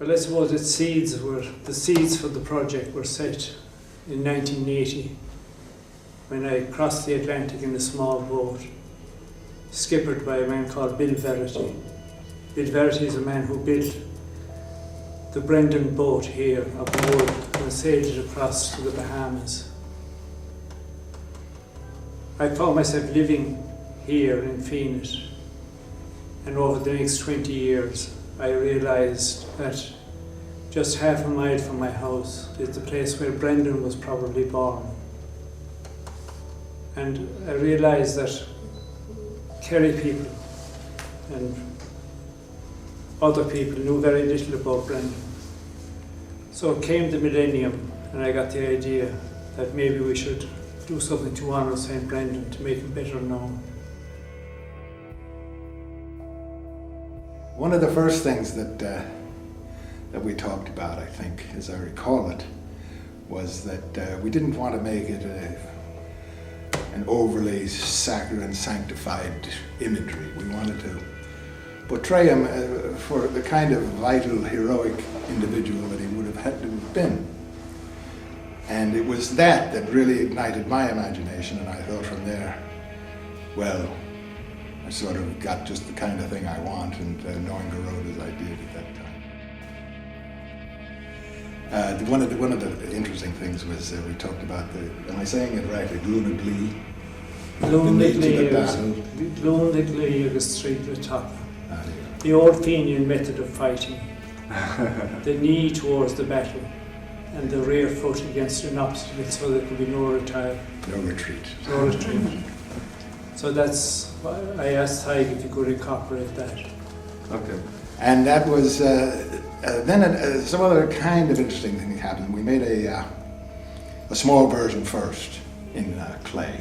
Well, I suppose the seeds for the project were set in 1980 when I crossed the Atlantic in a small boat, skippered by a man called Bill Verity. Bill Verity is a man who built the Brendan boat here up north and sailed it across to the Bahamas. I found myself living here in Fenit, and over the next 20 years I realised that just half a mile from my house is the place where Brendan was probably born. And I realised that Kerry people and other people knew very little about Brendan. So came the millennium and I got the idea that maybe we should do something to honour St.Brendan, to make him better known. One of the first things that we talked about, I think, as I recall it, was that we didn't want to make it an overly sacred and sanctified imagery. We wanted to portray him for the kind of vital, heroic individual that he would have had to have been. And it was that really ignited my imagination, and I thought from there, well, I sort of got just the kind of thing I want, and knowing Gearoid as I did at that time. One of the interesting things was we talked about am I saying it right, the Donoghue? Donoghue agus Tighe. The old Fenian method of fighting. The knee towards the battle and the rear foot against an obstacle so there could be no retire. No retreat. No retreat. So that's why I asked Tighe if he could incorporate that. Okay. And that was, then some other kind of interesting thing happened. We made a small version first in clay.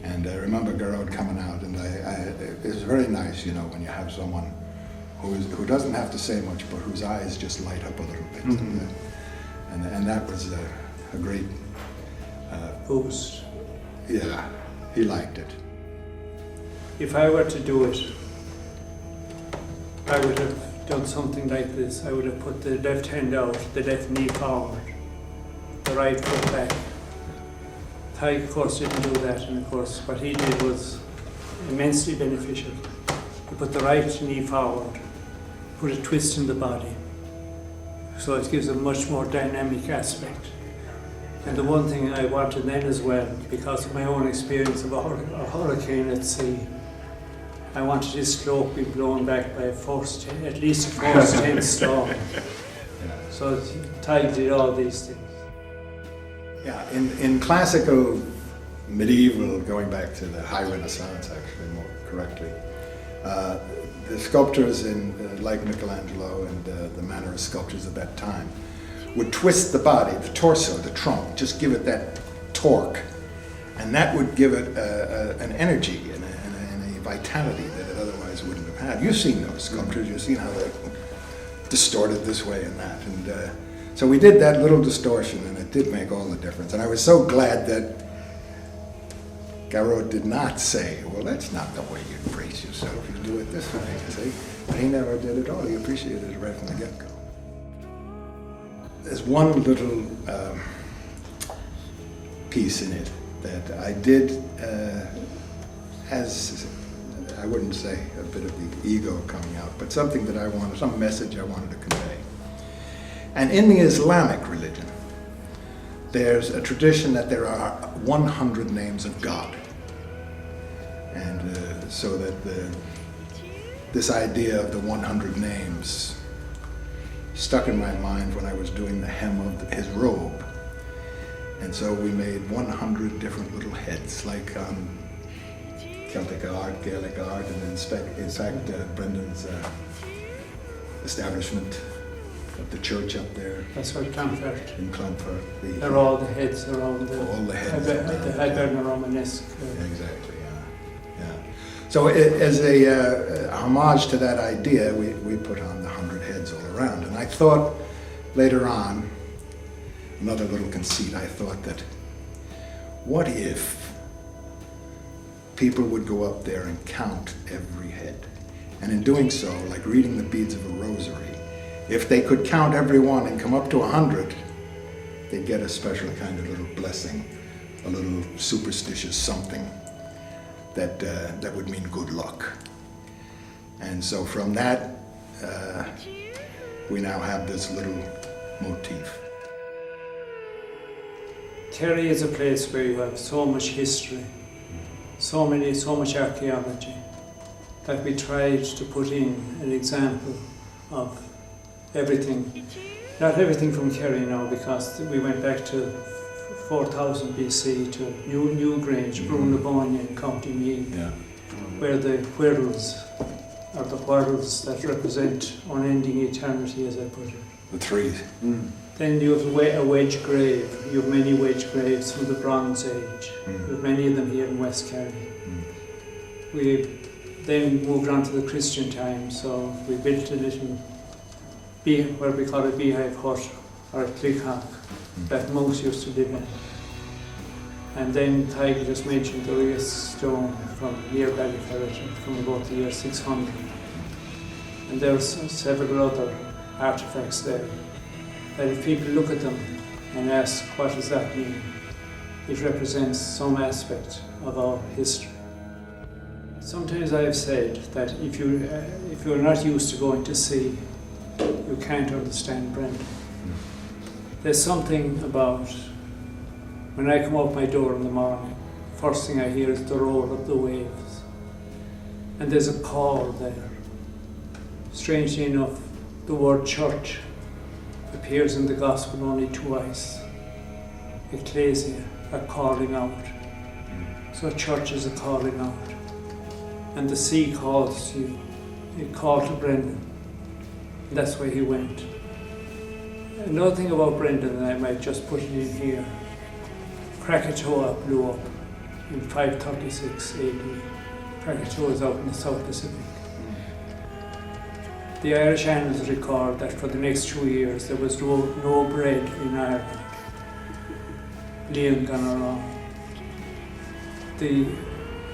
And I remember Gearoid coming out, and it was very nice, you know, when you have someone who doesn't have to say much, but whose eyes just light up a little bit. Mm-hmm. And that was a great boost. Yeah, he liked it. If I were to do it, I would have done something like this. I would have put the left hand out, the left knee forward, the right foot back. Tighe, of course, didn't do that, and of course what he did was immensely beneficial. He put the right knee forward, put a twist in the body, so it gives a much more dynamic aspect. And the one thing I wanted then as well, because of my own experience of a hurricane at sea, I wanted his cloak to be blown back by at least a force 10 storm. So Tighe did all these things. Yeah, in classical, medieval, going back to the High Renaissance actually more correctly, the sculptors like Michelangelo and the manner of sculptors of that time would twist the body, the torso, the trunk, just give it that torque, and that would give it an energy and a vitality that it otherwise wouldn't have had. You've seen those sculptures, you've seen how they're distorted this way and that, and so we did that little distortion, and it did make all the difference. And I was so glad that Gearoid did not say, well, that's not the way you brace yourself, you do it this way, you see. But he never did at all. He appreciated it right from the get-go. There's one little piece in it that I did as, I wouldn't say a bit of the ego coming out, but something that I wanted, some message I wanted to convey. And in the Islamic religion, there's a tradition that there are 100 names of God. And so that this idea of the 100 names stuck in my mind when I was doing the hem of his robe. And so we made 100 different little heads, like Celtic art, Gaelic art, and in fact Brendan's establishment of the church up there. That's what Clonfert. In Clonfert. They're all the heads around the... All the heads. The Hiberno Romanesque. Exactly, yeah. So as a homage to that idea, we put on the 100 heads all around. And I thought later on, another little conceit, I thought that, what if people would go up there and count every head? And in doing so, like reading the beads of a rosary, if they could count everyone and come up to 100, they'd get a special kind of little blessing, a little superstitious something that would mean good luck. And so from that, we now have this little motif. Kerry is a place where you have so much history, so much archaeology, that we tried to put in an example of everything. Not everything from Kerry now, because we went back to 4000 BC to New Grange, Brunavonia in County Meath, where the whirls are the whirls that represent unending eternity, as I put it. The trees. Then you have a wedge grave. You have many wedge graves from the Bronze Age. You have many of them here in West Kerry. We then moved on to the Christian times, so we built a little where we call it a beehive hut, or a clickhock, that monks used to live in. And then Tighe just mentioned the Rias stone from near Ballyferret from about the year 600. And there's several other artefacts there that if people look at them and ask what does that mean, it represents some aspect of our history. Sometimes I have said that if you're not used to going to sea, you can't understand Brendan. There's something about when I come out my door in the morning, first thing I hear is the roar of the waves. And there's a call there. Strangely enough, the word church appears in the gospel only twice. Ecclesia, a calling out. So church is a calling out. And the sea calls to you. It called to Brendan. And that's where he went. Another thing about Brendan, and I might just put it in here, Krakatoa blew up in 536 AD. Krakatoa is out in the South Pacific. The Irish annals record that for the next 2 years there was no bread in Ireland. Leon gone around.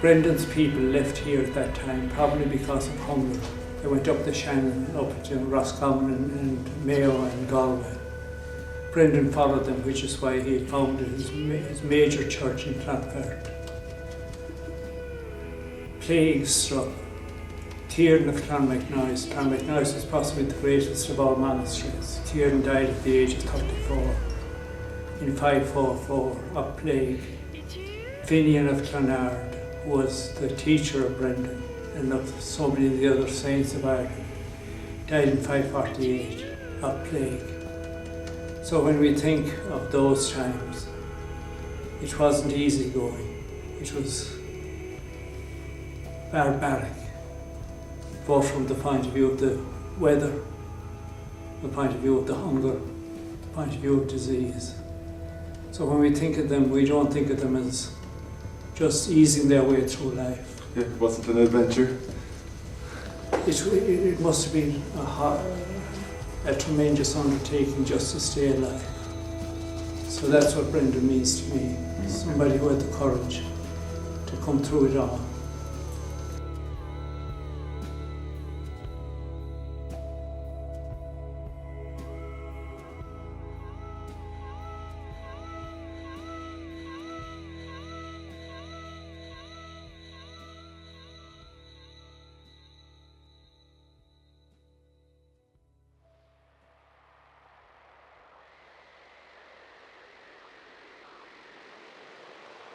Brendan's people left here at that time probably because of hunger. They went up the Shannon, up to Roscommon and Mayo and Galway. Brendan followed them, which is why he founded his major church in Clonfert. Plague struck. Tiernan of Clonmacnoise. Clonmacnoise was possibly the greatest of all monasteries. Tiernan died at the age of 34 in 544 of plague. Fenit of Clonard was the teacher of Brendan and of so many of the other saints of Ireland, died in 548 of plague. So when we think of those times, it wasn't easy going. It was barbaric, both from the point of view of the weather, the point of view of the hunger, the point of view of disease. So when we think of them, we don't think of them as just easing their way through life. Yeah, it wasn't an adventure. It must have been a tremendous undertaking just to stay alive. So that's what Brendan means to me. Somebody who had the courage to come through it all.